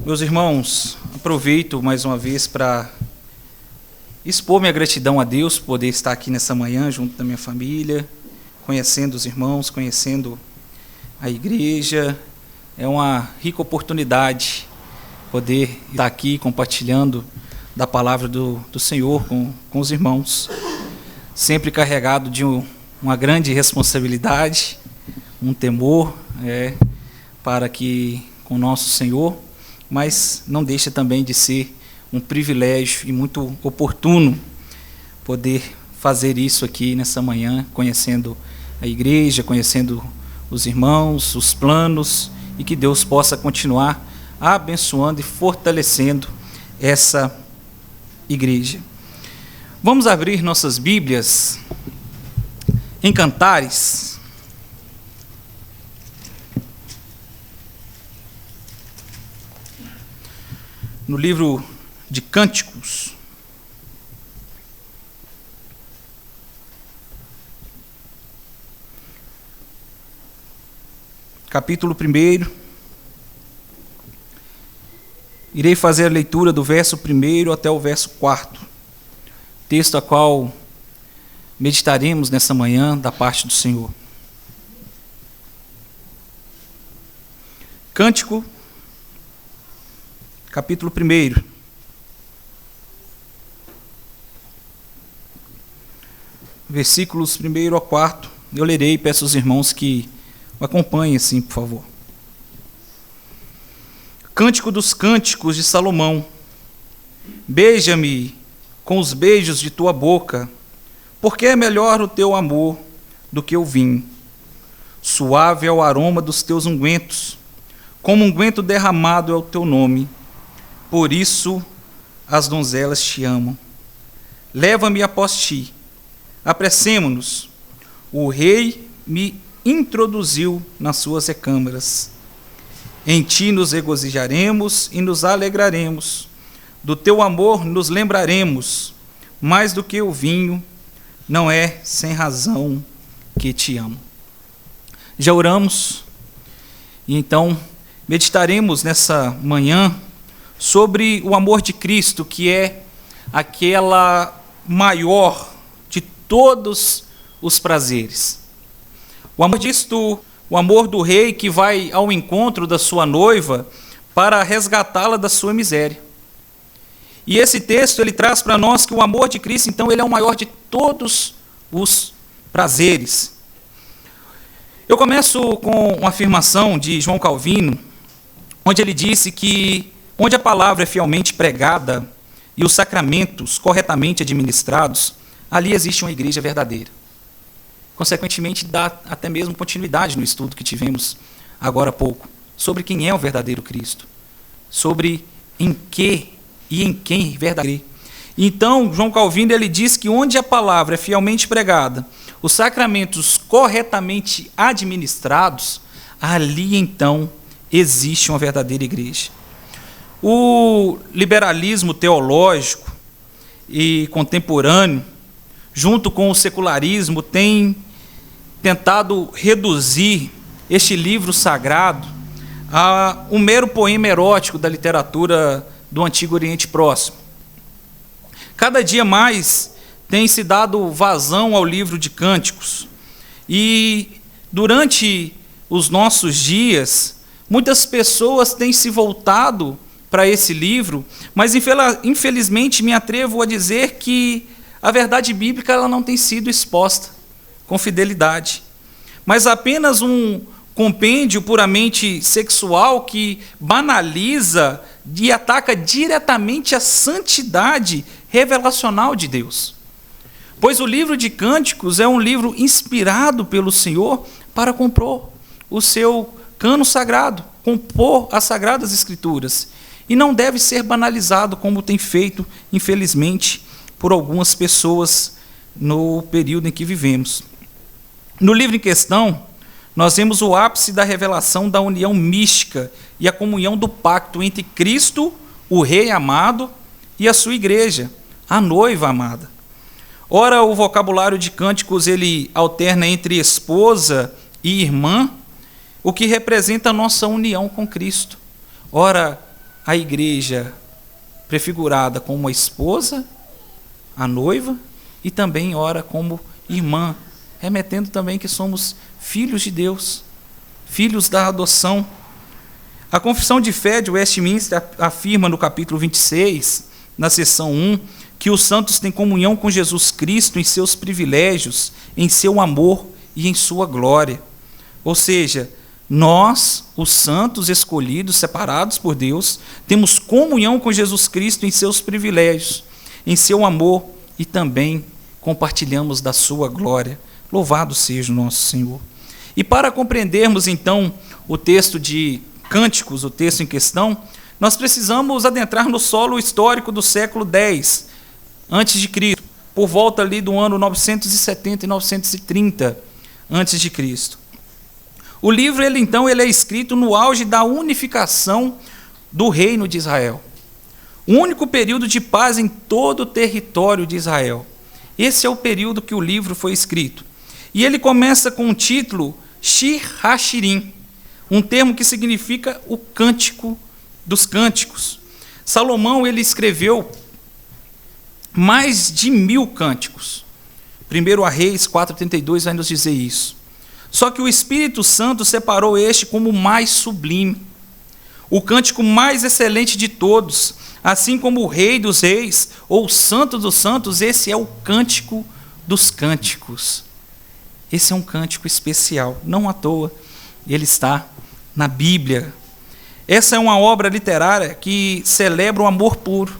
Meus irmãos, aproveito mais uma vez para expor minha gratidão a Deus por poder estar aqui nessa manhã junto da minha família, conhecendo os irmãos, conhecendo a igreja. É uma rica oportunidade poder estar aqui compartilhando da palavra do Senhor com os irmãos, sempre carregado de uma grande responsabilidade, um temor para que com o nosso Senhor, mas não deixa também de ser um privilégio e muito oportuno poder fazer isso aqui nessa manhã, conhecendo a igreja, conhecendo os irmãos, os planos, e que Deus possa continuar abençoando e fortalecendo essa igreja. Vamos abrir nossas Bíblias em Cantares. No livro de Cânticos, capítulo 1, irei fazer a leitura do verso 1 até o verso 4, texto a qual meditaremos nessa manhã da parte do Senhor. Cântico, capítulo 1, versículos 1 ao 4, eu lerei e peço aos irmãos que o acompanhem assim, por favor. Cântico dos Cânticos de Salomão. Beija-me com os beijos de tua boca, porque é melhor o teu amor do que o vinho. Suave é o aroma dos teus ungüentos, como unguento derramado é o teu nome. Por isso as donzelas te amam. Leva-me após ti, apressemo-nos. O rei me introduziu nas suas recâmaras. Em ti nos regozijaremos e nos alegraremos. Do teu amor nos lembraremos. Mais do que o vinho, não é sem razão que te amo. Já oramos, e então meditaremos nessa manhã sobre o amor de Cristo, que é aquela maior de todos os prazeres. O amor de Cristo, o amor do rei que vai ao encontro da sua noiva para resgatá-la da sua miséria. E esse texto ele traz para nós que o amor de Cristo, então, ele é o maior de todos os prazeres. Eu começo com uma afirmação de João Calvino, onde ele disse que onde a palavra é fielmente pregada e os sacramentos corretamente administrados, ali existe uma igreja verdadeira. Consequentemente, dá até mesmo continuidade no estudo que tivemos agora há pouco, sobre quem é o verdadeiro Cristo, sobre em que e em quem verdadeiro. Então, João Calvino ele diz que onde a palavra é fielmente pregada, os sacramentos corretamente administrados, ali então existe uma verdadeira igreja. O liberalismo teológico e contemporâneo, junto com o secularismo, tem tentado reduzir este livro sagrado a um mero poema erótico da literatura do Antigo Oriente Próximo. Cada dia mais tem se dado vazão ao livro de Cânticos, e durante os nossos dias, muitas pessoas têm se voltado para esse livro, mas infelizmente me atrevo a dizer que a verdade bíblica ela não tem sido exposta com fidelidade, mas apenas um compêndio puramente sexual que banaliza e ataca diretamente a santidade revelacional de Deus. Pois o livro de Cânticos é um livro inspirado pelo Senhor para compor o seu cano sagrado, compor as Sagradas Escrituras, e não deve ser banalizado como tem feito, infelizmente, por algumas pessoas no período em que vivemos. No livro em questão, nós vemos o ápice da revelação da união mística e a comunhão do pacto entre Cristo, o Rei amado, e a sua igreja, a noiva amada. Ora, o vocabulário de Cânticos ele alterna entre esposa e irmã, o que representa a nossa união com Cristo. Ora, a igreja prefigurada como a esposa, a noiva, e também ora como irmã, remetendo também que somos filhos de Deus, filhos da adoção. A Confissão de Fé de Westminster afirma no capítulo 26, na seção 1, que os santos têm comunhão com Jesus Cristo em seus privilégios, em seu amor e em sua glória. Ou seja, nós, os santos escolhidos, separados por Deus, temos comunhão com Jesus Cristo em seus privilégios, em seu amor e também compartilhamos da sua glória. Louvado seja o nosso Senhor. E para compreendermos então o texto de Cânticos, o texto em questão, nós precisamos adentrar no solo histórico do século X, antes de Cristo, por volta ali do ano 970 e 930 antes de Cristo. O livro, ele é escrito no auge da unificação do reino de Israel. O único período de paz em todo o território de Israel. Esse é o período que o livro foi escrito. E ele começa com o título Shir HaShirim, um termo que significa o cântico dos cânticos. Salomão, ele escreveu mais de 1000 cânticos. 1 Reis 4,32 vai nos dizer isso. Só que o Espírito Santo separou este como o mais sublime, o cântico mais excelente de todos, assim como o Rei dos Reis, ou o Santo dos Santos, esse é o cântico dos cânticos. Esse é um cântico especial, não à toa, ele está na Bíblia. Essa é uma obra literária que celebra o amor puro,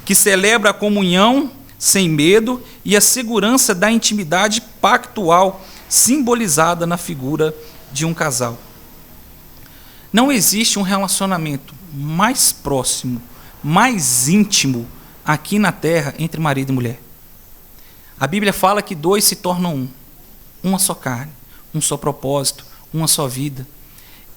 que celebra a comunhão sem medo e a segurança da intimidade pactual, simbolizada na figura de um casal. Não existe um relacionamento mais próximo, mais íntimo aqui na terra entre marido e mulher. A Bíblia fala que dois se tornam uma só carne, um só propósito, uma só vida.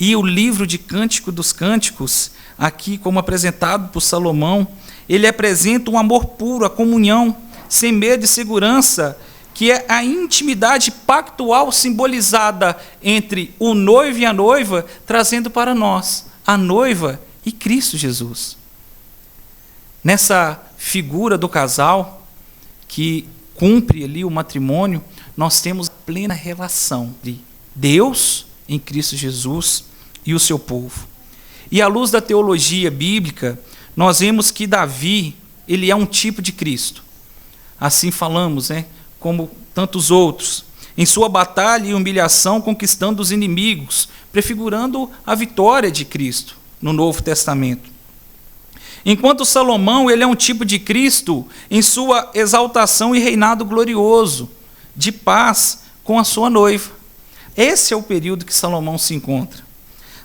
E o livro de Cântico dos Cânticos, aqui como apresentado por Salomão, ele apresenta um amor puro, a comunhão, sem medo e segurança, que é a intimidade pactual simbolizada entre o noivo e a noiva, trazendo para nós a noiva e Cristo Jesus. Nessa figura do casal, que cumpre ali o matrimônio, nós temos plena relação de Deus em Cristo Jesus e o seu povo. E à luz da teologia bíblica, nós vemos que Davi, ele é um tipo de Cristo. Assim falamos, como tantos outros, em sua batalha e humilhação conquistando os inimigos, prefigurando a vitória de Cristo no Novo Testamento. Enquanto Salomão, ele é um tipo de Cristo em sua exaltação e reinado glorioso, de paz com a sua noiva. Esse é o período que Salomão se encontra.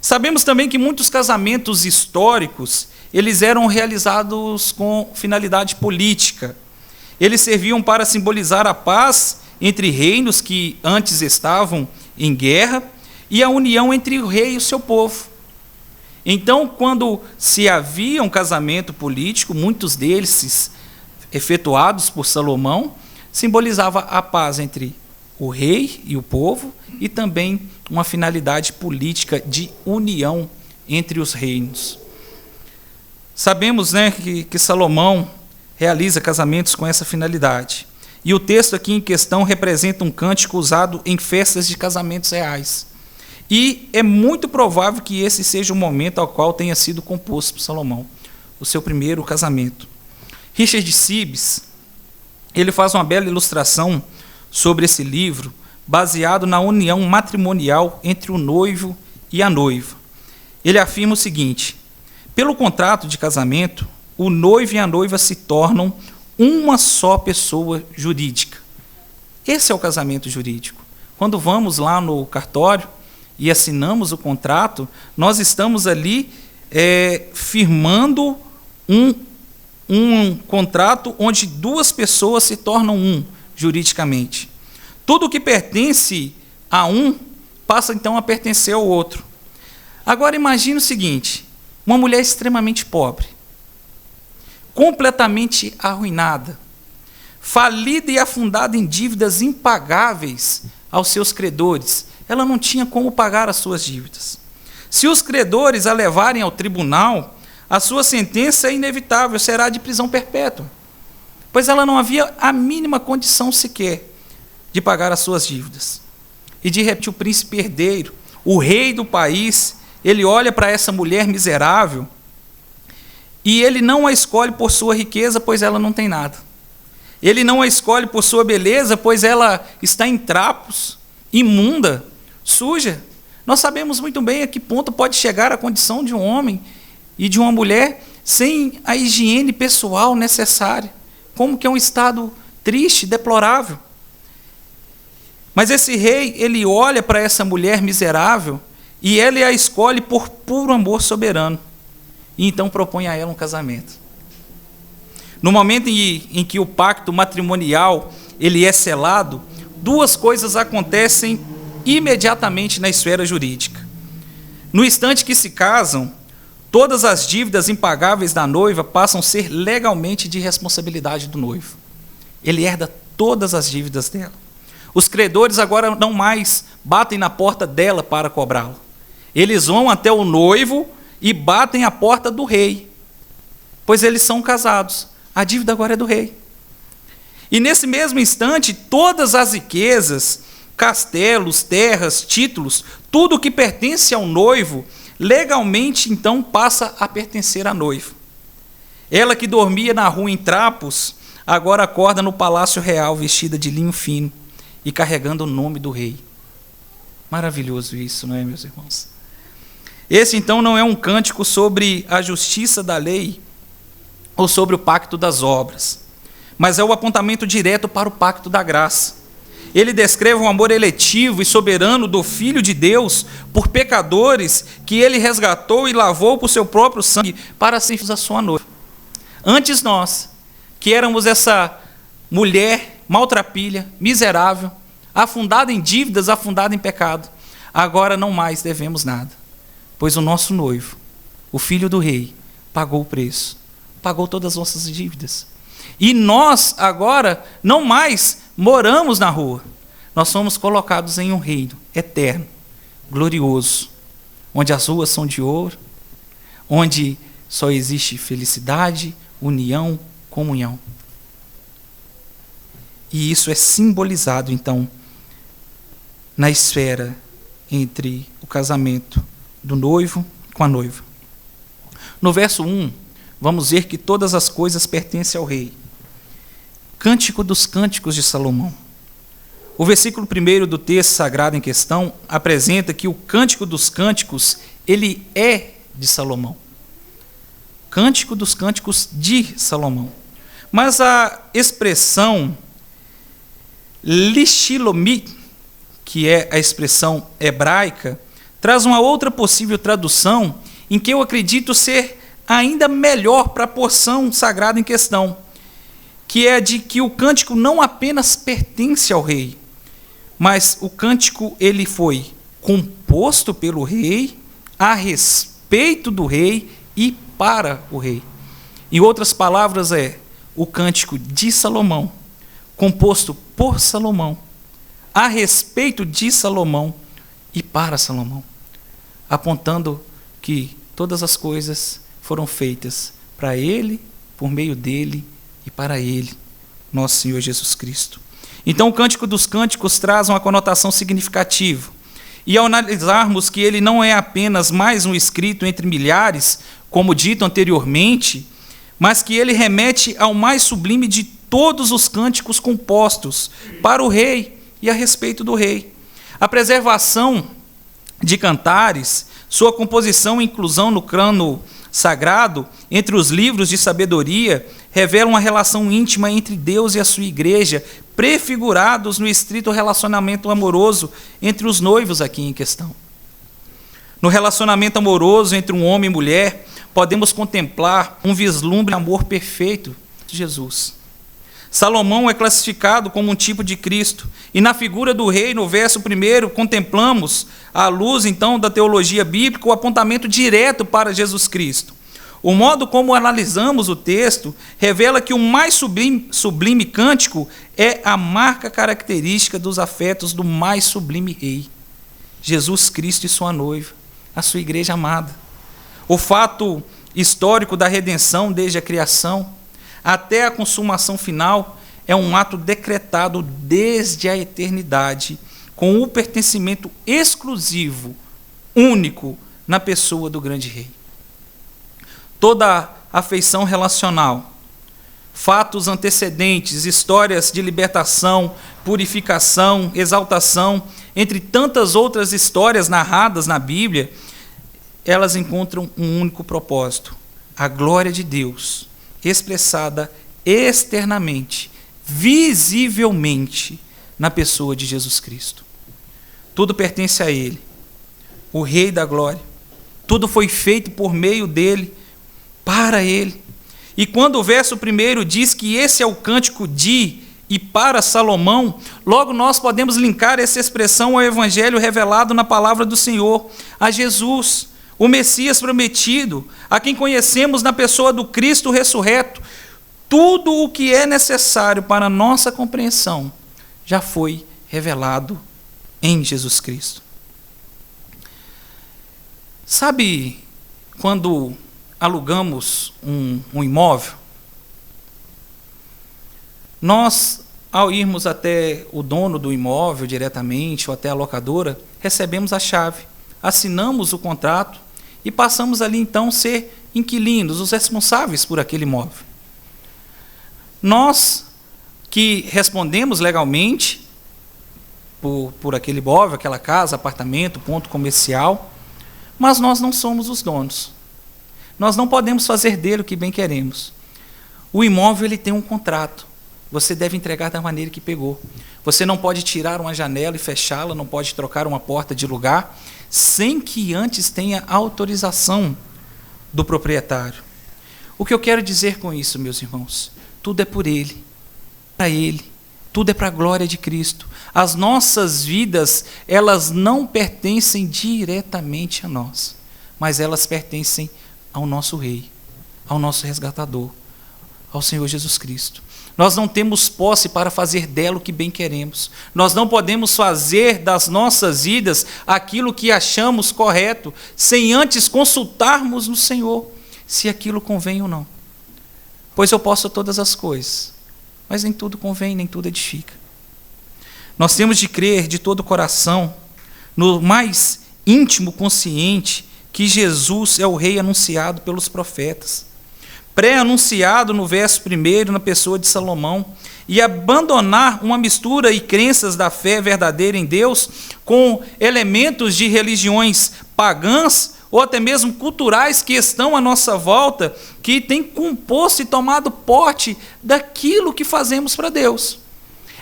Sabemos também que muitos casamentos históricos, eles eram realizados com finalidade política. Eles serviam para simbolizar a paz entre reinos que antes estavam em guerra e a união entre o rei e o seu povo. Então, quando se havia um casamento político, muitos deles efetuados por Salomão, simbolizava a paz entre o rei e o povo e também uma finalidade política de união entre os reinos. Sabemos, que Salomão realiza casamentos com essa finalidade. E o texto aqui em questão representa um cântico usado em festas de casamentos reais. E é muito provável que esse seja o momento ao qual tenha sido composto por Salomão, o seu primeiro casamento. Richard Sibbes, ele faz uma bela ilustração sobre esse livro, baseado na união matrimonial entre o noivo e a noiva. Ele afirma o seguinte: pelo contrato de casamento, o noivo e a noiva se tornam uma só pessoa jurídica. Esse é o casamento jurídico. Quando vamos lá no cartório e assinamos o contrato, nós estamos ali firmando um contrato onde duas pessoas se tornam um, juridicamente. Tudo que pertence a um passa então a pertencer ao outro. Agora imagine o seguinte: uma mulher extremamente pobre, completamente arruinada, falida e afundada em dívidas impagáveis aos seus credores. Ela não tinha como pagar as suas dívidas. Se os credores a levarem ao tribunal, a sua sentença é inevitável, será de prisão perpétua, pois ela não havia a mínima condição sequer de pagar as suas dívidas. E de repente o príncipe herdeiro, o rei do país, ele olha para essa mulher miserável e ele não a escolhe por sua riqueza, pois ela não tem nada. Ele não a escolhe por sua beleza, pois ela está em trapos, imunda, suja. Nós sabemos muito bem a que ponto pode chegar a condição de um homem e de uma mulher sem a higiene pessoal necessária. Como que é um estado triste, deplorável. Mas esse rei, ele olha para essa mulher miserável e ele a escolhe por puro amor soberano. E então propõe a ela um casamento. No momento em que o pacto matrimonial ele é selado, duas coisas acontecem imediatamente na esfera jurídica. No instante que se casam, todas as dívidas impagáveis da noiva passam a ser legalmente de responsabilidade do noivo. Ele herda todas as dívidas dela. Os credores agora não mais batem na porta dela para cobrá-lo. Eles vão até o noivo e batem à porta do rei, pois eles são casados. A dívida agora é do rei. E nesse mesmo instante, todas as riquezas, castelos, terras, títulos, tudo que pertence ao noivo, legalmente então passa a pertencer à noiva. Ela que dormia na rua em trapos, agora acorda no palácio real, vestida de linho fino e carregando o nome do rei. Maravilhoso isso, não é, meus irmãos? Esse então não é um cântico sobre a justiça da lei ou sobre o pacto das obras, mas é o apontamento direto para o pacto da graça. Ele descreve o amor eletivo e soberano do Filho de Deus por pecadores que ele resgatou e lavou por seu próprio sangue para sermos a sua noiva. Antes nós, que éramos essa mulher maltrapilha, miserável, afundada em dívidas, afundada em pecado, agora não mais devemos nada, pois o nosso noivo, o Filho do Rei, pagou o preço, pagou todas as nossas dívidas. E nós agora não mais moramos na rua, nós somos colocados em um reino eterno, glorioso, onde as ruas são de ouro, onde só existe felicidade, união, comunhão. E isso é simbolizado, então, na esfera entre o casamento do noivo com a noiva. No verso 1, vamos ver que todas as coisas pertencem ao rei. Cântico dos Cânticos de Salomão. O versículo 1 do texto sagrado em questão apresenta que o Cântico dos Cânticos, ele é de Salomão. Cântico dos Cânticos de Salomão. Mas a expressão Lishilomi, que é a expressão hebraica, traz uma outra possível tradução em que eu acredito ser ainda melhor para a porção sagrada em questão, que é de que o cântico não apenas pertence ao rei, mas o cântico ele foi composto pelo rei, a respeito do rei e para o rei. Em outras palavras, é o cântico de Salomão, composto por Salomão, a respeito de Salomão e para Salomão, apontando que todas as coisas foram feitas para ele, por meio dele e para ele, nosso Senhor Jesus Cristo. Então o Cântico dos Cânticos traz uma conotação significativa. E ao analisarmos que ele não é apenas mais um escrito entre milhares, como dito anteriormente, mas que ele remete ao mais sublime de todos os cânticos compostos para o rei e a respeito do rei. A preservação de cantares, sua composição e inclusão no crâno sagrado, entre os livros de sabedoria, revela uma relação íntima entre Deus e a sua igreja, prefigurados no estrito relacionamento amoroso entre os noivos aqui em questão. No relacionamento amoroso entre um homem e mulher, podemos contemplar um vislumbre de amor perfeito de Jesus. Salomão é classificado como um tipo de Cristo, e na figura do rei, no verso 1, contemplamos, à luz então da teologia bíblica, o apontamento direto para Jesus Cristo. O modo como analisamos o texto revela que o mais sublime cântico é a marca característica dos afetos do mais sublime rei, Jesus Cristo e sua noiva, a sua igreja amada. O fato histórico da redenção desde a criação até a consumação final, é um ato decretado desde a eternidade, com o pertencimento exclusivo, único, na pessoa do grande rei. Toda afeição relacional, fatos antecedentes, histórias de libertação, purificação, exaltação, entre tantas outras histórias narradas na Bíblia, elas encontram um único propósito: a glória de Deus, expressada externamente, visivelmente, na pessoa de Jesus Cristo. Tudo pertence a Ele, o Rei da glória. Tudo foi feito por meio dEle, para Ele. E quando o verso 1 diz que esse é o cântico de e para Salomão, logo nós podemos linkar essa expressão ao evangelho revelado na palavra do Senhor, a Jesus, o Messias prometido, a quem conhecemos na pessoa do Cristo ressurreto. Tudo o que é necessário para a nossa compreensão já foi revelado em Jesus Cristo. Sabe quando alugamos um imóvel? Nós, ao irmos até o dono do imóvel diretamente ou até a locadora, recebemos a chave, assinamos o contrato e passamos ali então a ser inquilinos, os responsáveis por aquele imóvel. Nós que respondemos legalmente por aquele imóvel, aquela casa, apartamento, ponto comercial, mas nós não somos os donos. Nós não podemos fazer dele o que bem queremos. O imóvel ele tem um contrato. Você deve entregar da maneira que pegou. Você não pode tirar uma janela e fechá-la, não pode trocar uma porta de lugar, sem que antes tenha autorização do proprietário. O que eu quero dizer com isso, meus irmãos? Tudo é por Ele, para Ele, tudo é para a glória de Cristo. As nossas vidas, elas não pertencem diretamente a nós, mas elas pertencem ao nosso Rei, ao nosso resgatador, ao Senhor Jesus Cristo. Nós não temos posse para fazer dela o que bem queremos. Nós não podemos fazer das nossas vidas aquilo que achamos correto, sem antes consultarmos no Senhor se aquilo convém ou não. Pois eu posso todas as coisas, mas nem tudo convém, nem tudo edifica. Nós temos de crer de todo o coração, no mais íntimo consciente, que Jesus é o Rei anunciado pelos profetas, pré-anunciado no verso 1, na pessoa de Salomão, e abandonar uma mistura e crenças da fé verdadeira em Deus com elementos de religiões pagãs ou até mesmo culturais que estão à nossa volta, que têm composto e tomado porte daquilo que fazemos para Deus.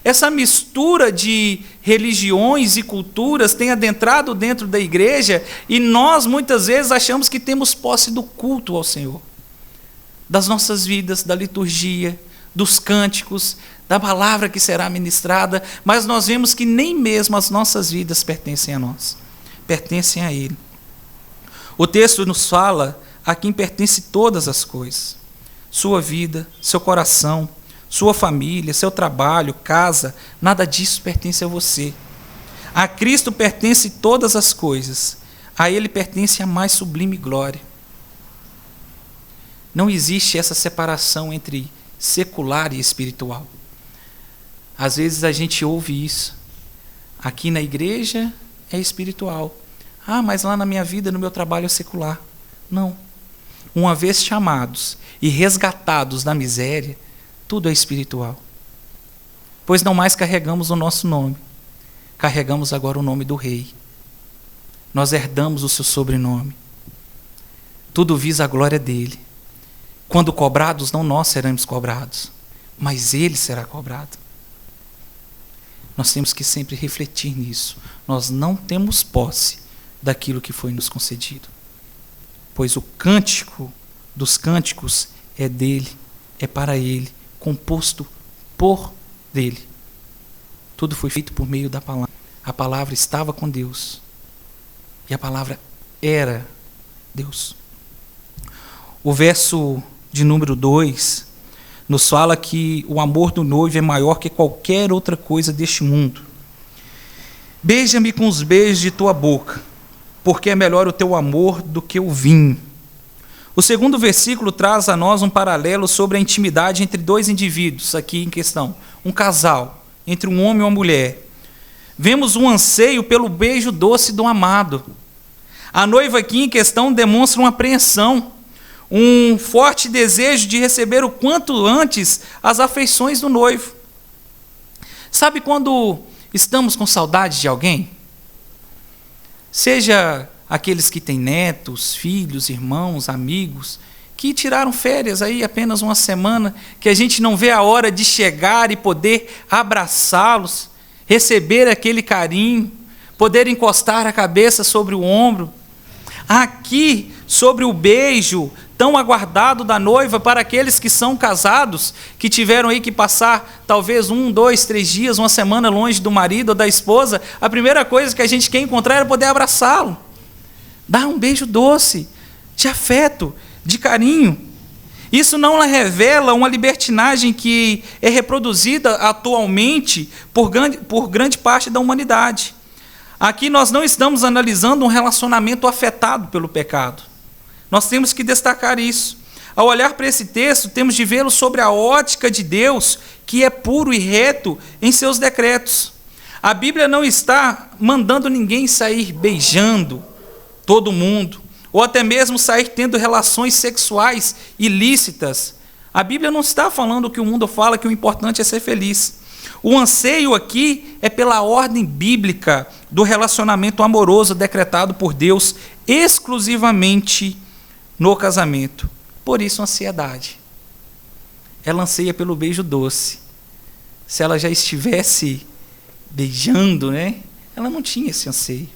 Essa mistura de religiões e culturas tem adentrado dentro da igreja e nós muitas vezes achamos que temos posse do culto ao Senhor, das nossas vidas, da liturgia, dos cânticos, da palavra que será ministrada, mas nós vemos que nem mesmo as nossas vidas pertencem a nós, pertencem a Ele. O texto nos fala a quem pertence todas as coisas: sua vida, seu coração, sua família, seu trabalho, casa, nada disso pertence a você. A Cristo pertence todas as coisas, a Ele pertence a mais sublime glória. Não existe essa separação entre secular e espiritual. Às vezes a gente ouve isso. Aqui na igreja é espiritual. Ah, mas lá na minha vida, no meu trabalho é secular. Não. Uma vez chamados e resgatados da miséria, tudo é espiritual. Pois não mais carregamos o nosso nome. Carregamos agora o nome do Rei. Nós herdamos o seu sobrenome. Tudo visa a glória dele. Quando cobrados, não nós seremos cobrados, mas Ele será cobrado. Nós temos que sempre refletir nisso. Nós não temos posse daquilo que foi nos concedido, pois o cântico dos cânticos é dele, é para Ele, composto por dele. Tudo foi feito por meio da palavra. A palavra estava com Deus e a palavra era Deus. O verso de número 2 nos fala que o amor do noivo é maior que qualquer outra coisa deste mundo. Beija-me com os beijos de tua boca, porque é melhor o teu amor do que o vinho. O segundo versículo traz a nós um paralelo sobre a intimidade entre dois indivíduos aqui em questão, um casal, entre um homem e uma mulher. Vemos um anseio pelo beijo doce do amado. A noiva aqui em questão demonstra uma apreensão, um forte desejo de receber o quanto antes as afeições do noivo. Sabe quando estamos com saudade de alguém? Seja aqueles que têm netos, filhos, irmãos, amigos, que tiraram férias aí apenas uma semana, que a gente não vê a hora de chegar e poder abraçá-los, receber aquele carinho, poder encostar a cabeça sobre o ombro. Aqui, sobre o beijo tão aguardado da noiva para aqueles que são casados, que tiveram aí que passar talvez 1, 2, 3 dias, uma semana longe do marido ou da esposa, a primeira coisa que a gente quer encontrar é poder abraçá-lo, dar um beijo doce, de afeto, de carinho. Isso não revela uma libertinagem que é reproduzida atualmente por grande parte da humanidade. Aqui nós não estamos analisando um relacionamento afetado pelo pecado. Nós temos que destacar isso. Ao olhar para esse texto, temos de vê-lo sobre a ótica de Deus, que é puro e reto em seus decretos. A Bíblia não está mandando ninguém sair beijando todo mundo, ou até mesmo sair tendo relações sexuais ilícitas. A Bíblia não está falando o que o mundo fala, que o importante é ser feliz. O anseio aqui é pela ordem bíblica do relacionamento amoroso decretado por Deus exclusivamente no casamento. Por isso, ansiedade. Ela anseia pelo beijo doce. Se ela já estivesse beijando, né? Ela não tinha esse anseio.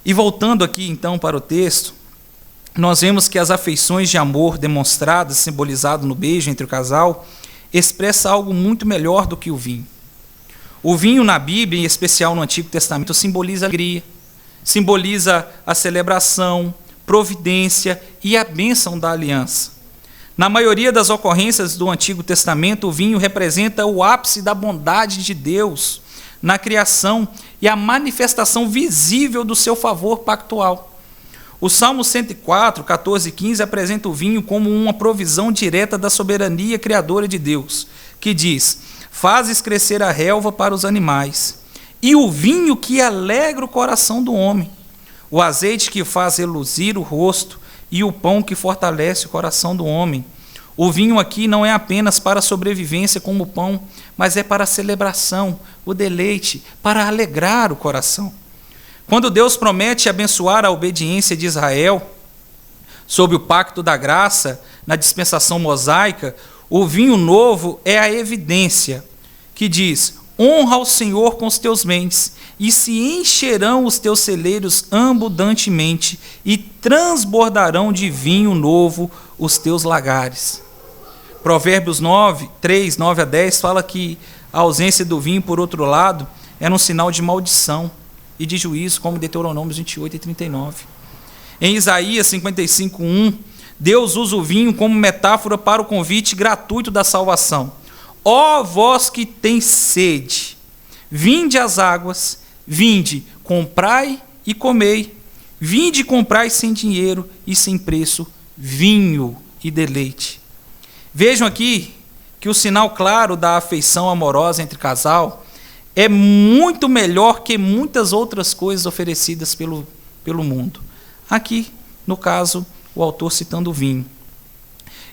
E voltando aqui então para o texto, nós vemos que as afeições de amor demonstradas, simbolizado no beijo entre o casal, expressa algo muito melhor do que o vinho. O vinho na Bíblia, em especial no Antigo Testamento, simboliza a alegria, simboliza a celebração, providência e a bênção da aliança. Na maioria das ocorrências do Antigo Testamento, o vinho representa o ápice da bondade de Deus na criação e a manifestação visível do seu favor pactual. O Salmo 104, 14 e 15 apresenta o vinho como uma provisão direta da soberania criadora de Deus, que diz: fazes crescer a relva para os animais, e o vinho que alegra o coração do homem, o azeite que faz reluzir o rosto, e o pão que fortalece o coração do homem. O vinho aqui não é apenas para a sobrevivência como o pão, mas é para a celebração, o deleite, para alegrar o coração. Quando Deus promete abençoar a obediência de Israel, sob o pacto da graça, na dispensação mosaica, o vinho novo é a evidência, que diz: honra ao Senhor com os teus bens, e se encherão os teus celeiros abundantemente, e transbordarão de vinho novo os teus lagares. Provérbios 3, 9 a 10, fala que a ausência do vinho, por outro lado, era um sinal de maldição e de juízo, como Deuteronômio 28 e 39. Em Isaías 55, 1, Deus usa o vinho como metáfora para o convite gratuito da salvação. Ó vós que tens sede, vinde às águas, vinde, comprai e comei. Vinde e comprai sem dinheiro e sem preço vinho e deleite. Vejam aqui que o sinal claro da afeição amorosa entre casal é muito melhor que muitas outras coisas oferecidas pelo mundo. Aqui, no caso, o autor citando o vinho.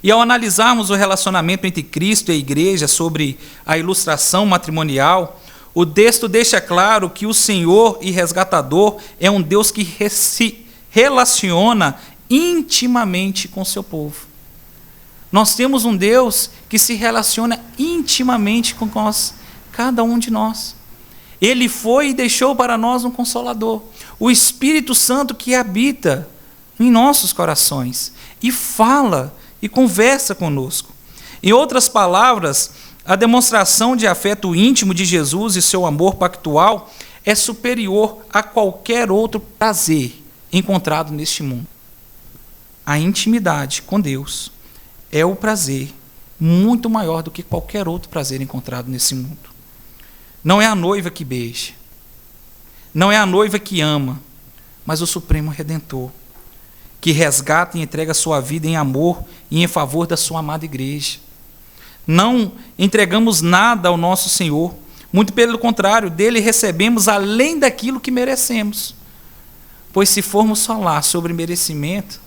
E ao analisarmos o relacionamento entre Cristo e a igreja sobre a ilustração matrimonial, o texto deixa claro que o Senhor e resgatador é um Deus que se relaciona intimamente com seu povo. Nós temos um Deus que se relaciona intimamente com nós, cada um de nós. Ele foi e deixou para nós um Consolador, o Espírito Santo que habita em nossos corações e fala e conversa conosco. Em outras palavras, a demonstração de afeto íntimo de Jesus e seu amor pactual é superior a qualquer outro prazer encontrado neste mundo. A intimidade com Deus é o prazer muito maior do que qualquer outro prazer encontrado nesse mundo. Não é a noiva que beija, não é a noiva que ama, mas o Supremo Redentor. que resgata e entrega sua vida em amor e em favor da sua amada igreja. Não entregamos nada ao nosso Senhor, muito pelo contrário, dele recebemos além daquilo que merecemos. Pois se formos falar sobre merecimento,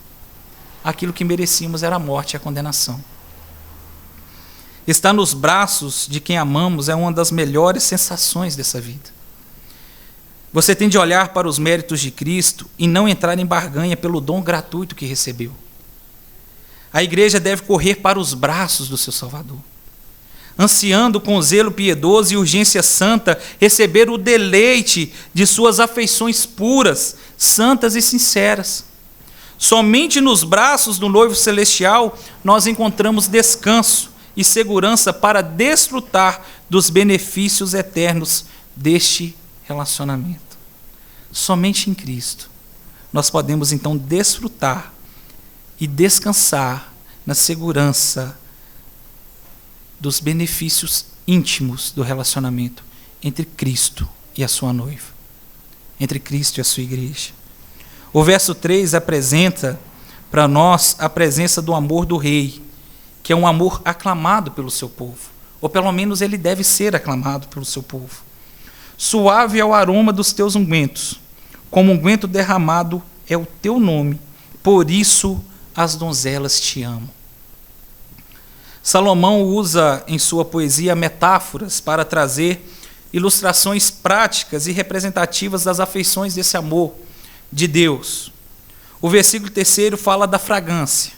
aquilo que merecíamos era a morte e a condenação. Estar nos braços de quem amamos é uma das melhores sensações dessa vida. Você tem de olhar para os méritos de Cristo e não entrar em barganha pelo dom gratuito que recebeu. A igreja deve correr para os braços do seu Salvador, ansiando com zelo piedoso e urgência santa receber o deleite de suas afeições puras, santas e sinceras. Somente nos braços do noivo celestial nós encontramos descanso e segurança para desfrutar dos benefícios eternos deste relacionamento. Somente em Cristo nós podemos então desfrutar e descansar na segurança dos benefícios íntimos do relacionamento entre Cristo e a sua noiva, entre Cristo e a sua igreja. O verso 3 apresenta para nós a presença do amor do rei, que é um amor aclamado pelo seu povo, ou pelo menos ele deve ser aclamado pelo seu povo. Suave é o aroma dos teus ungüentos, como unguento derramado é o teu nome, por isso as donzelas te amam. Salomão usa em sua poesia metáforas para trazer ilustrações práticas e representativas das afeições desse amor de Deus. O versículo 3 fala da fragrância,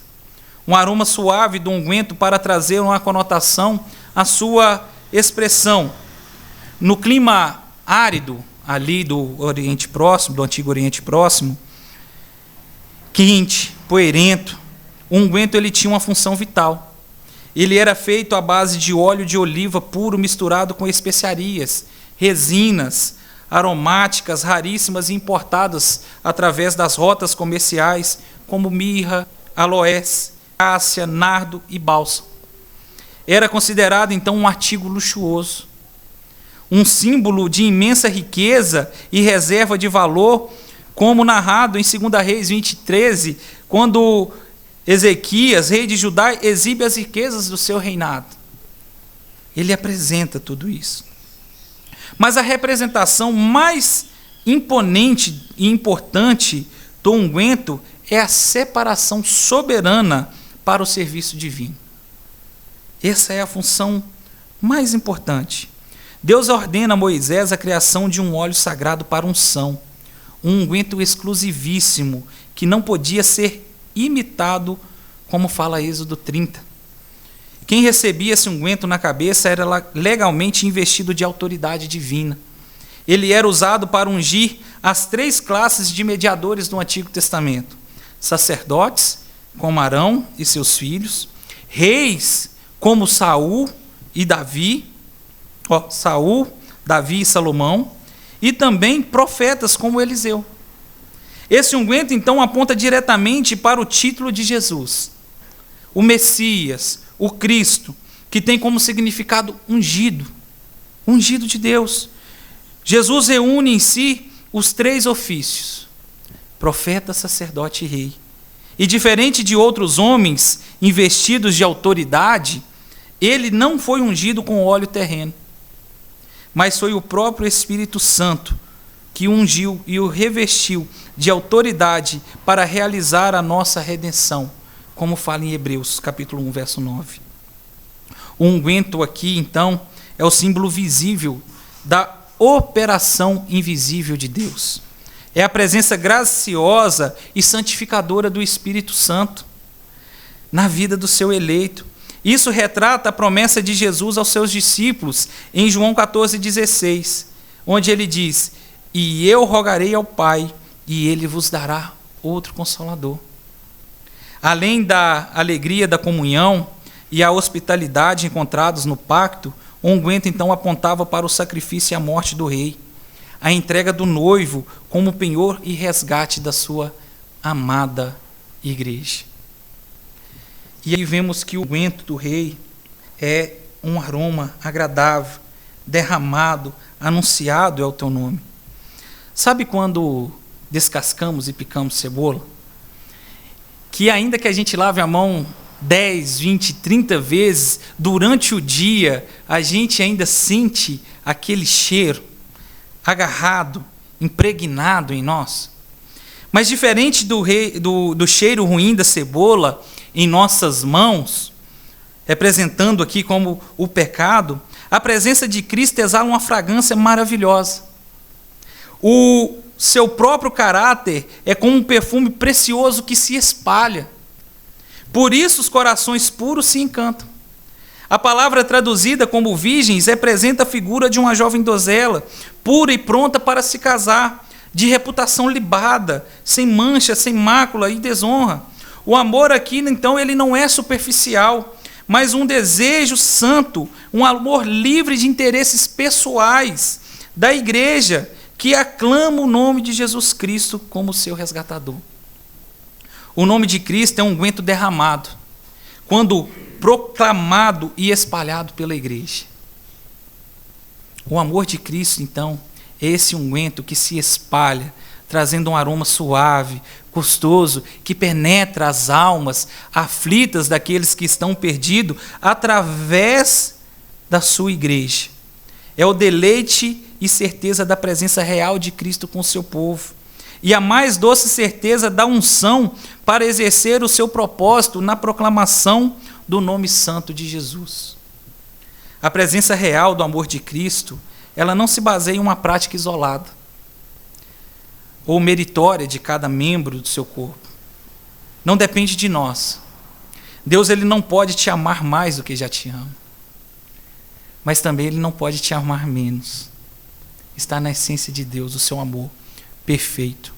um aroma suave do unguento para trazer uma conotação à sua expressão. No clima árido ali do Oriente Próximo, do Antigo Oriente Próximo, quente, poeirento, o unguento ele tinha uma função vital. Ele era feito à base de óleo de oliva puro misturado com especiarias, resinas aromáticas raríssimas e importadas através das rotas comerciais, como mirra, aloés, cássia, nardo e bálsamo. Era considerado então um artigo luxuoso, um símbolo de imensa riqueza e reserva de valor, como narrado em 2 Reis 20:13, quando Ezequias, rei de Judá, exibe as riquezas do seu reinado. Ele apresenta tudo isso. Mas a representação mais imponente e importante do unguento é a separação soberana para o serviço divino. Essa é a função mais importante. Deus ordena a Moisés a criação de um óleo sagrado para unção, um unguento exclusivíssimo, que não podia ser imitado, como fala Êxodo 30. Quem recebia esse unguento na cabeça era legalmente investido de autoridade divina. Ele era usado para ungir as 3 classes de mediadores do Antigo Testamento: sacerdotes, como Arão e seus filhos, reis, como Saul, Davi e Salomão, e também profetas, como Eliseu. Esse unguento, então, aponta diretamente para o título de Jesus, o Messias, o Cristo, que tem como significado ungido, ungido de Deus. Jesus reúne em si os 3 ofícios: profeta, sacerdote e rei. E diferente de outros homens investidos de autoridade, ele não foi ungido com óleo terreno, mas foi o próprio Espírito Santo que o ungiu e o revestiu de autoridade para realizar a nossa redenção, como fala em Hebreus, capítulo 1, verso 9. O unguento aqui, então, é o símbolo visível da operação invisível de Deus. É a presença graciosa e santificadora do Espírito Santo na vida do seu eleito. Isso retrata a promessa de Jesus aos seus discípulos em João 14,16, onde ele diz: e eu rogarei ao Pai, e ele vos dará outro Consolador. Além da alegria da comunhão e a hospitalidade encontrados no pacto, o unguento então apontava para o sacrifício e a morte do rei, a entrega do noivo como penhor e resgate da sua amada igreja. E aí vemos que o unguento do rei é um aroma agradável, derramado, anunciado é o teu nome. Sabe quando descascamos e picamos cebola? que ainda que a gente lave a mão 10, 20, 30 vezes, durante o dia, a gente ainda sente aquele cheiro agarrado, impregnado em nós. Mas diferente do cheiro ruim da cebola em nossas mãos, representando aqui como o pecado, a presença de Cristo exala uma fragrância maravilhosa. O seu próprio caráter é como um perfume precioso que se espalha. Por isso os corações puros se encantam. A palavra traduzida como virgens representa a figura de uma jovem donzela, pura e pronta para se casar, de reputação libada, sem mancha, sem mácula e desonra. O amor aqui, então, ele não é superficial, mas um desejo santo, um amor livre de interesses pessoais da igreja, que aclama o nome de Jesus Cristo como seu resgatador. O nome de Cristo é um unguento derramado, quando proclamado e espalhado pela igreja. O amor de Cristo, então, é esse unguento que se espalha, trazendo um aroma suave, gostoso, que penetra as almas aflitas daqueles que estão perdidos através da sua igreja. É o deleite e certeza da presença real de Cristo com o seu povo. E a mais doce certeza da unção para exercer o seu propósito na proclamação do nome santo de Jesus. A presença real do amor de Cristo, ela não se baseia em uma prática isolada ou meritória de cada membro do seu corpo. Não depende de nós. Deus, ele não pode te amar mais do que já te ama. Mas também ele não pode te amar menos. Está na essência de Deus, o seu amor perfeito.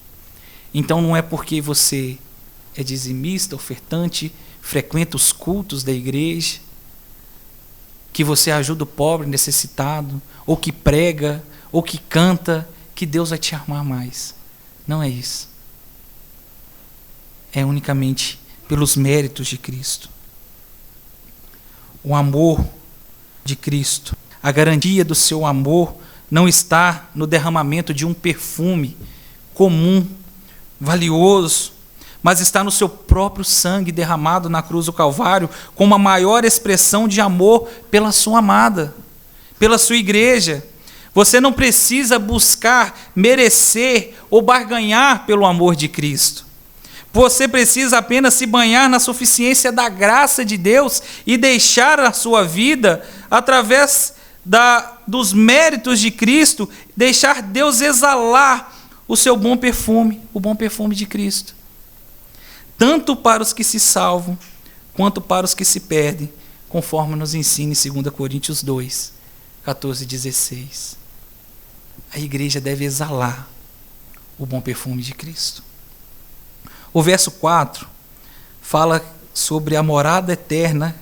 Então não é porque você é dizimista, ofertante, frequenta os cultos da igreja, que você ajuda o pobre, necessitado, ou que prega, ou que canta, que Deus vai te amar mais. Não é isso. É unicamente pelos méritos de Cristo. O amor de Cristo, a garantia do seu amor não está no derramamento de um perfume comum, valioso, mas está no seu próprio sangue derramado na cruz do Calvário, como a maior expressão de amor pela sua amada, pela sua igreja. Você não precisa buscar, merecer ou barganhar pelo amor de Cristo. Você precisa apenas se banhar na suficiência da graça de Deus e deixar a sua vida, através dos méritos de Cristo, deixar Deus exalar o seu bom perfume, o bom perfume de Cristo. Tanto para os que se salvam, quanto para os que se perdem, conforme nos ensina em 2 Coríntios 2, 14 e 16. A igreja deve exalar o bom perfume de Cristo. O verso 4 fala sobre a morada eterna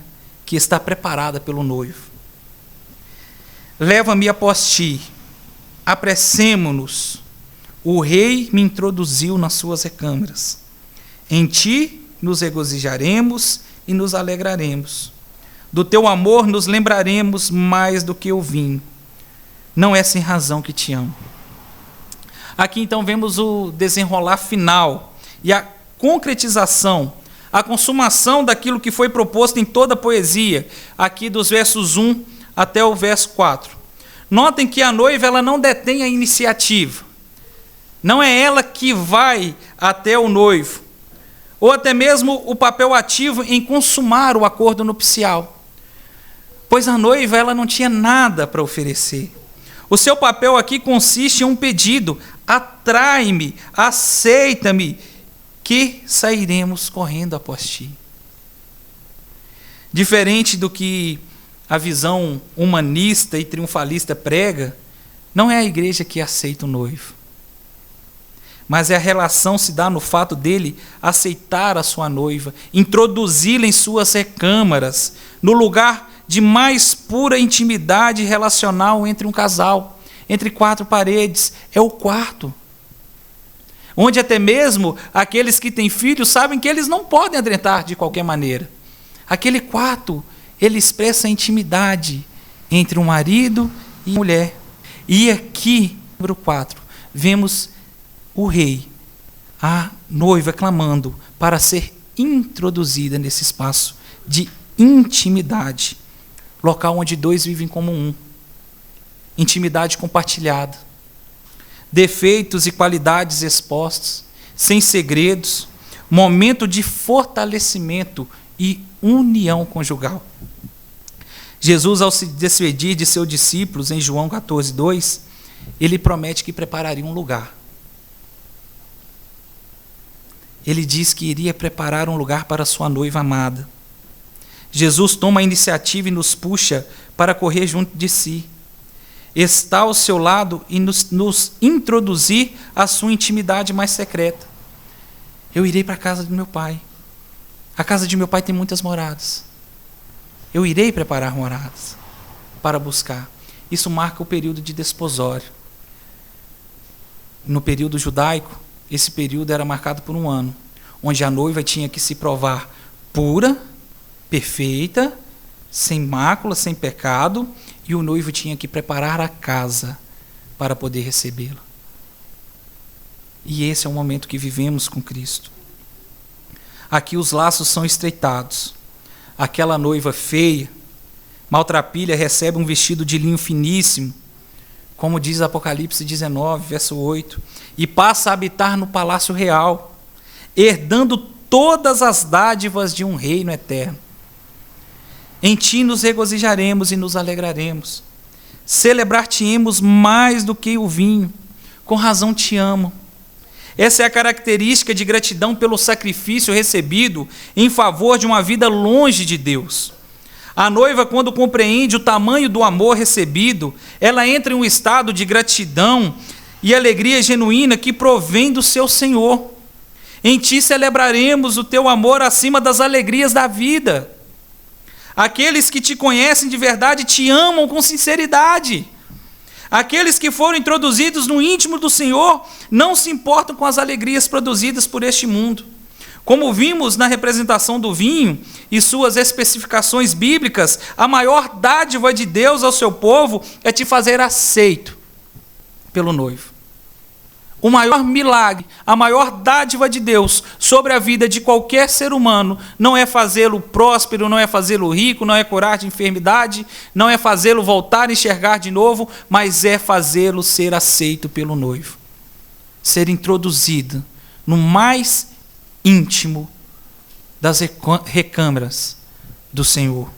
que está preparada pelo noivo. Leva-me após ti, apressemo-nos. O rei me introduziu nas suas recâmaras. Em ti nos regozijaremos e nos alegraremos. Do teu amor nos lembraremos mais do que o vinho. Não é sem razão que te amo. Aqui então vemos o desenrolar final e a concretização, a consumação daquilo que foi proposto em toda a poesia, aqui dos versos 1 até o verso 4. Notem que a noiva, ela não detém a iniciativa. Não é ela que vai até o noivo, ou até mesmo o papel ativo em consumar o acordo nupcial. Pois a noiva, ela não tinha nada para oferecer. O seu papel aqui consiste em um pedido: atrai-me, aceita-me, que sairemos correndo após ti. Diferente do que a visão humanista e triunfalista prega, não é a igreja que aceita o noivo, mas a relação se dá no fato dele aceitar a sua noiva, introduzi-la em suas recâmaras, no lugar de mais pura intimidade relacional entre um casal, entre 4 paredes, é o quarto. Onde até mesmo aqueles que têm filhos sabem que eles não podem adentrar de qualquer maneira. Aquele quarto, ele expressa a intimidade entre um marido e mulher. E aqui, número 4, vemos o rei, a noiva clamando para ser introduzida nesse espaço de intimidade, local onde dois vivem como um. Intimidade compartilhada, defeitos e qualidades expostos, sem segredos, momento de fortalecimento e união conjugal. Jesus, ao se despedir de seus discípulos em João 14:2, ele promete que prepararia um lugar. Ele diz que iria preparar um lugar para sua noiva amada. Jesus toma a iniciativa e nos puxa para correr junto de si. Está ao seu lado e nos introduzir à sua intimidade mais secreta. Eu irei para a casa do meu pai. A casa de meu pai tem muitas moradas. Eu irei preparar moradas para buscar. Isso marca o período de desposório. No período judaico, esse período era marcado por um ano, onde a noiva tinha que se provar pura, perfeita, sem mácula, sem pecado, e o noivo tinha que preparar a casa para poder recebê-la. E esse é o momento que vivemos com Cristo. Aqui os laços são estreitados. Aquela noiva feia, maltrapilha, recebe um vestido de linho finíssimo, como diz Apocalipse 19, verso 8, e passa a habitar no palácio real, herdando todas as dádivas de um reino eterno. Em ti nos regozijaremos e nos alegraremos. Celebrar-te-emos mais do que o vinho. Com razão te amo. Essa é a característica de gratidão pelo sacrifício recebido em favor de uma vida longe de Deus. A noiva, quando compreende o tamanho do amor recebido, ela entra em um estado de gratidão e alegria genuína que provém do seu Senhor. Em ti celebraremos o teu amor acima das alegrias da vida. Aqueles que te conhecem de verdade te amam com sinceridade. Aqueles que foram introduzidos no íntimo do Senhor não se importam com as alegrias produzidas por este mundo. Como vimos na representação do vinho e suas especificações bíblicas, a maior dádiva de Deus ao seu povo é te fazer aceito pelo noivo. O maior milagre, a maior dádiva de Deus sobre a vida de qualquer ser humano não é fazê-lo próspero, não é fazê-lo rico, não é curar de enfermidade, não é fazê-lo voltar a enxergar de novo, mas é fazê-lo ser aceito pelo noivo. Ser introduzido no mais íntimo das recâmaras do Senhor.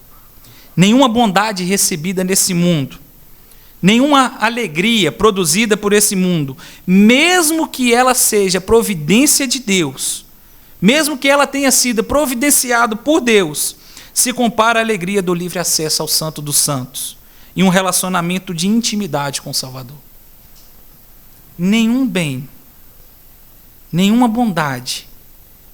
Nenhuma bondade recebida nesse mundo, nenhuma alegria produzida por esse mundo, mesmo que ela seja providência de Deus, mesmo que ela tenha sido providenciada por Deus, se compara à alegria do livre acesso ao Santo dos Santos e um relacionamento de intimidade com o Salvador. Nenhum bem, nenhuma bondade,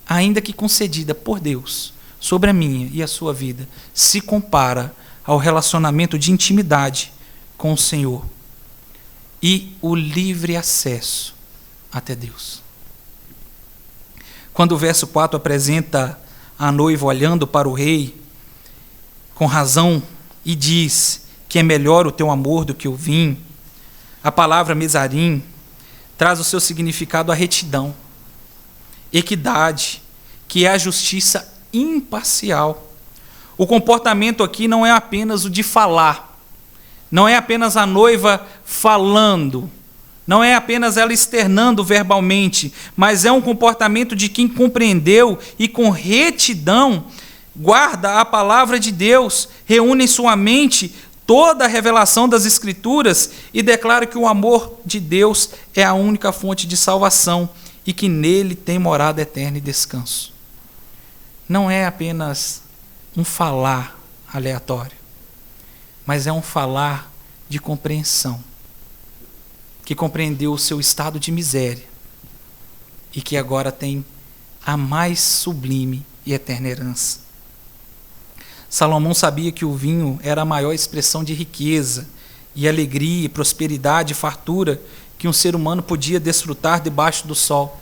ainda que concedida por Deus sobre a minha e a sua vida, se compara ao relacionamento de intimidade com o Senhor e o livre acesso até Deus. Quando o verso 4 apresenta a noiva olhando para o rei com razão e diz que é melhor o teu amor do que o vinho, a palavra mesarim traz o seu significado a retidão, equidade, que é a justiça imparcial. O comportamento aqui não é apenas o de falar, não é apenas a noiva falando, não é apenas ela externando verbalmente, mas é um comportamento de quem compreendeu e com retidão guarda a palavra de Deus, reúne em sua mente toda a revelação das Escrituras e declara que o amor de Deus é a única fonte de salvação e que nele tem morada eterna e descanso. Não é apenas um falar aleatório, mas é um falar de compreensão, que compreendeu o seu estado de miséria e que agora tem a mais sublime e eterna herança. Salomão sabia que o vinho era a maior expressão de riqueza e alegria, prosperidade e fartura que um ser humano podia desfrutar debaixo do sol.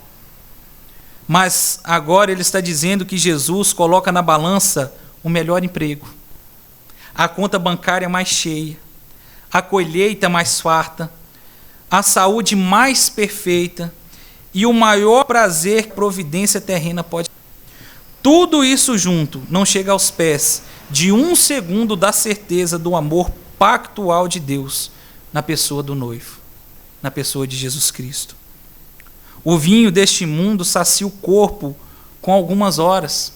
Mas agora ele está dizendo que Jesus coloca na balança o melhor emprego, a conta bancária mais cheia, a colheita mais farta, a saúde mais perfeita e o maior prazer que a providência terrena pode. Tudo isso junto não chega aos pés de 1 segundo da certeza do amor pactual de Deus na pessoa do noivo, na pessoa de Jesus Cristo. O vinho deste mundo sacia o corpo com algumas horas.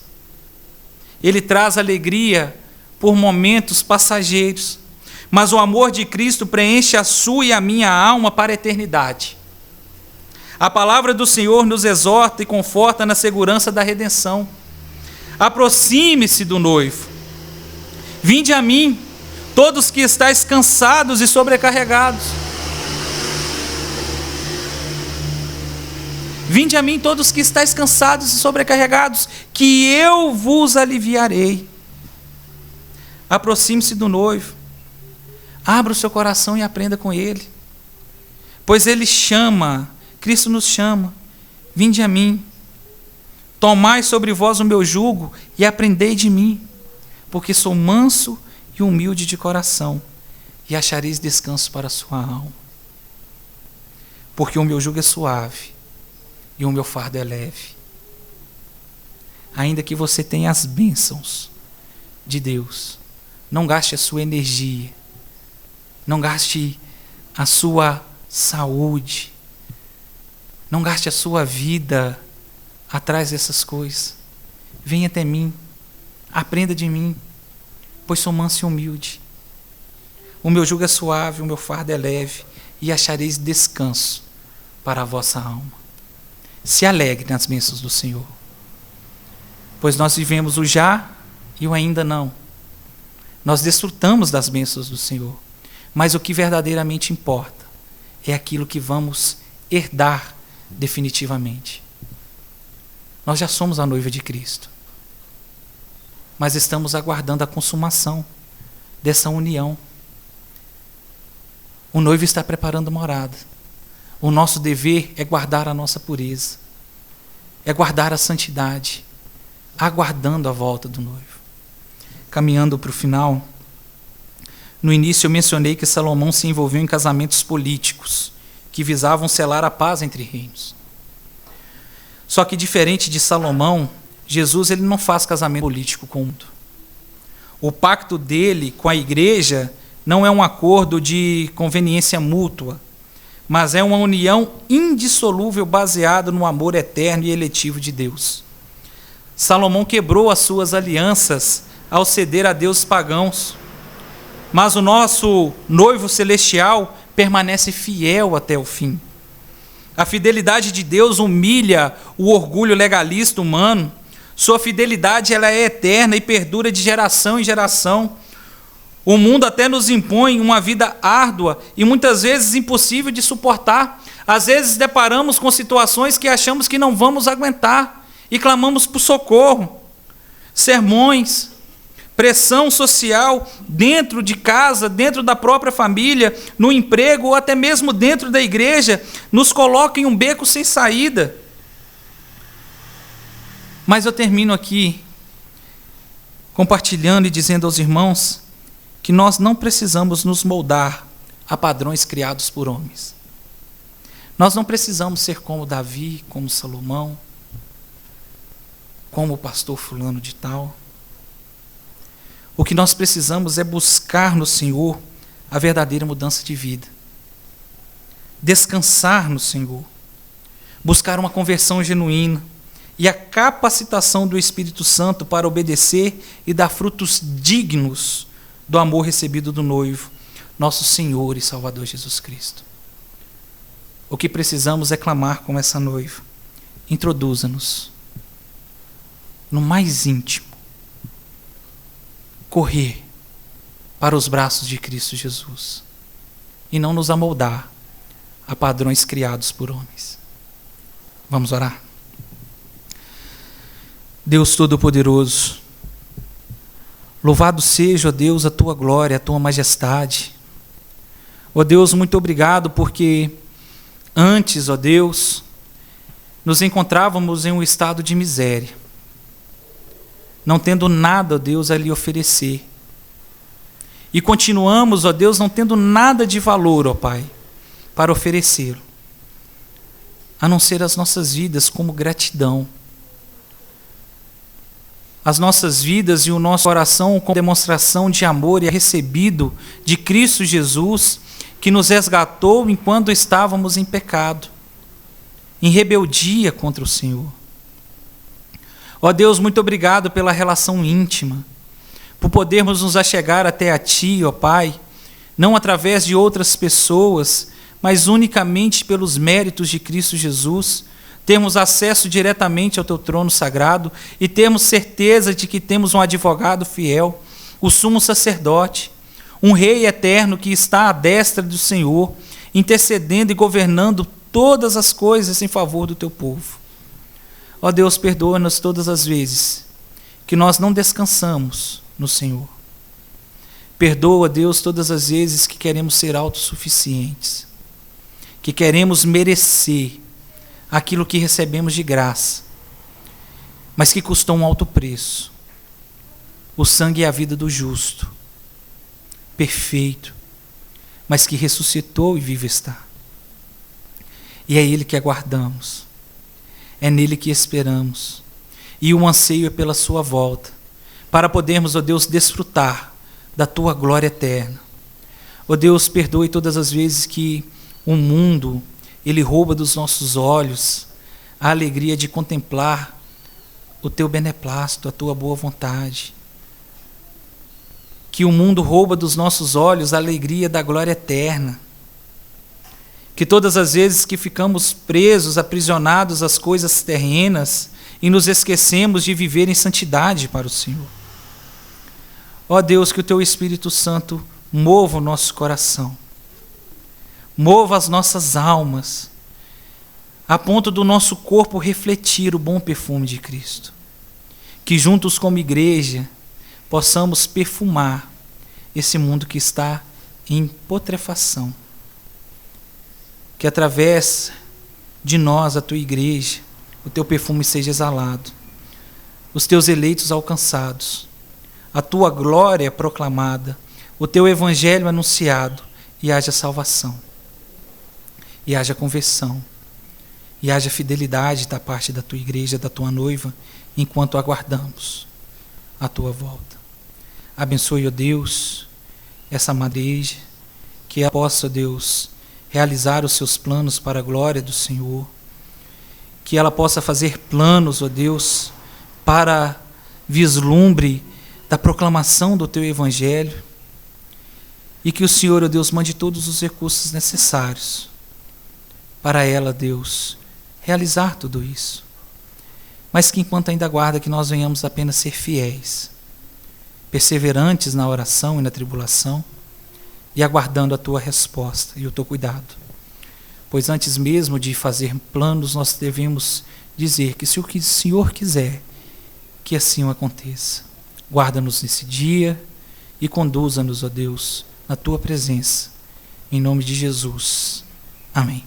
Ele traz alegria por momentos passageiros, mas o amor de Cristo preenche a sua e a minha alma para a eternidade. A palavra do Senhor nos exorta e conforta na segurança da redenção. Aproxime-se do noivo. Vinde a mim, todos que estáis cansados e sobrecarregados. Vinde a mim, todos que estáis cansados e sobrecarregados, que eu vos aliviarei. Aproxime-se do noivo. Abra o seu coração e aprenda com ele. Pois ele chama, Cristo nos chama. Vinde a mim. Tomai sobre vós o meu jugo e aprendei de mim, porque sou manso e humilde de coração, e achareis descanso para a sua alma. Porque o meu jugo é suave e o meu fardo é leve. Ainda que você tenha as bênçãos de Deus, não gaste a sua energia, não gaste a sua saúde, não gaste a sua vida atrás dessas coisas. Venha até mim, aprenda de mim, pois sou manso e humilde. O meu jugo é suave, o meu fardo é leve, e achareis descanso para a vossa alma. Se alegre nas bênçãos do Senhor, pois nós vivemos o já e o ainda não. Nós desfrutamos das bênçãos do Senhor, mas o que verdadeiramente importa é aquilo que vamos herdar definitivamente. Nós já somos a noiva de Cristo, mas estamos aguardando a consumação dessa união. O noivo está preparando morada. O nosso dever é guardar a nossa pureza, é guardar a santidade, aguardando a volta do noivo. Caminhando para o final, no início eu mencionei que Salomão se envolveu em casamentos políticos que visavam selar a paz entre reinos. Só que, diferente de Salomão, Jesus ele não faz casamento político com o mundo. O pacto dele com a igreja não é um acordo de conveniência mútua, mas é uma união indissolúvel baseada no amor eterno e eletivo de Deus. Salomão quebrou as suas alianças ao ceder a deuses pagãos, mas o nosso noivo celestial permanece fiel até o fim. A fidelidade de Deus humilha o orgulho legalista humano. Sua fidelidade ela é eterna e perdura de geração em geração. O mundo até nos impõe uma vida árdua e muitas vezes impossível de suportar. Às vezes deparamos com situações que achamos que não vamos aguentar e clamamos por socorro. Sermões, pressão social dentro de casa, dentro da própria família, no emprego ou até mesmo dentro da igreja, nos colocam em um beco sem saída. Mas eu termino aqui compartilhando e dizendo aos irmãos que nós não precisamos nos moldar a padrões criados por homens. Nós não precisamos ser como Davi, como Salomão, como o pastor fulano de tal. O que nós precisamos é buscar no Senhor a verdadeira mudança de vida. Descansar no Senhor. Buscar uma conversão genuína e a capacitação do Espírito Santo para obedecer e dar frutos dignos do amor recebido do noivo, nosso Senhor e Salvador Jesus Cristo. O que precisamos é clamar como essa noiva. Introduza-nos no mais íntimo, correr para os braços de Cristo Jesus e não nos amoldar a padrões criados por homens. Vamos orar? Deus Todo-Poderoso, louvado seja, ó Deus, a Tua glória, a Tua majestade. Ó Deus, muito obrigado porque antes, ó Deus, nos encontrávamos em um estado de miséria, não tendo nada, ó Deus, a lhe oferecer. E continuamos, ó Deus, não tendo nada de valor, ó Pai, para oferecê-lo, a não ser as nossas vidas como gratidão. as nossas vidas e o nosso coração como demonstração de amor e recebido de Cristo Jesus, que nos resgatou enquanto estávamos em pecado, em rebeldia contra o Senhor. Ó Deus, muito obrigado pela relação íntima, por podermos nos achegar até a Ti, ó Pai, não através de outras pessoas, mas unicamente pelos méritos de Cristo Jesus, termos acesso diretamente ao Teu trono sagrado e termos certeza de que temos um advogado fiel, o sumo sacerdote, um rei eterno que está à destra do Senhor, intercedendo e governando todas as coisas em favor do Teu povo. Ó Deus, perdoa-nos todas as vezes que nós não descansamos no Senhor. Perdoa, Deus, todas as vezes que queremos ser autossuficientes, que queremos merecer aquilo que recebemos de graça, mas que custou um alto preço. O sangue e a vida do justo, perfeito, mas que ressuscitou e vivo está. E é Ele que aguardamos, é nele que esperamos, e o anseio é pela sua volta, para podermos, ó Deus, desfrutar da Tua glória eterna. Ó Deus, perdoe todas as vezes que o mundo, ele rouba dos nossos olhos a alegria de contemplar o Teu beneplácito, a Tua boa vontade. Que o mundo rouba dos nossos olhos a alegria da glória eterna. Que todas as vezes que ficamos presos, aprisionados às coisas terrenas e nos esquecemos de viver em santidade para o Senhor. Ó Deus, que o Teu Espírito Santo mova o nosso coração, mova as nossas almas, a ponto do nosso corpo refletir o bom perfume de Cristo. Que juntos como igreja possamos perfumar esse mundo que está em putrefação. Que através de nós, a Tua igreja, o Teu perfume seja exalado, os Teus eleitos alcançados, a Tua glória proclamada, o Teu evangelho anunciado, e haja salvação, e haja conversão, e haja fidelidade da parte da Tua igreja, da Tua noiva, enquanto aguardamos a Tua volta. Abençoe, ó Deus, essa amada igreja, que ela possa, Deus, realizar os seus planos para a glória do Senhor, que ela possa fazer planos, ó Deus, para vislumbre da proclamação do Teu evangelho, e que o Senhor, ó Deus, mande todos os recursos necessários para ela, Deus, realizar tudo isso. Mas que enquanto ainda aguarda, que nós venhamos apenas ser fiéis, perseverantes na oração e na tribulação, e aguardando a Tua resposta e o Teu cuidado. Pois antes mesmo de fazer planos, nós devemos dizer que se o Senhor quiser, que assim o aconteça. Guarda-nos nesse dia e conduza-nos, ó Deus, na Tua presença. Em nome de Jesus. Amém.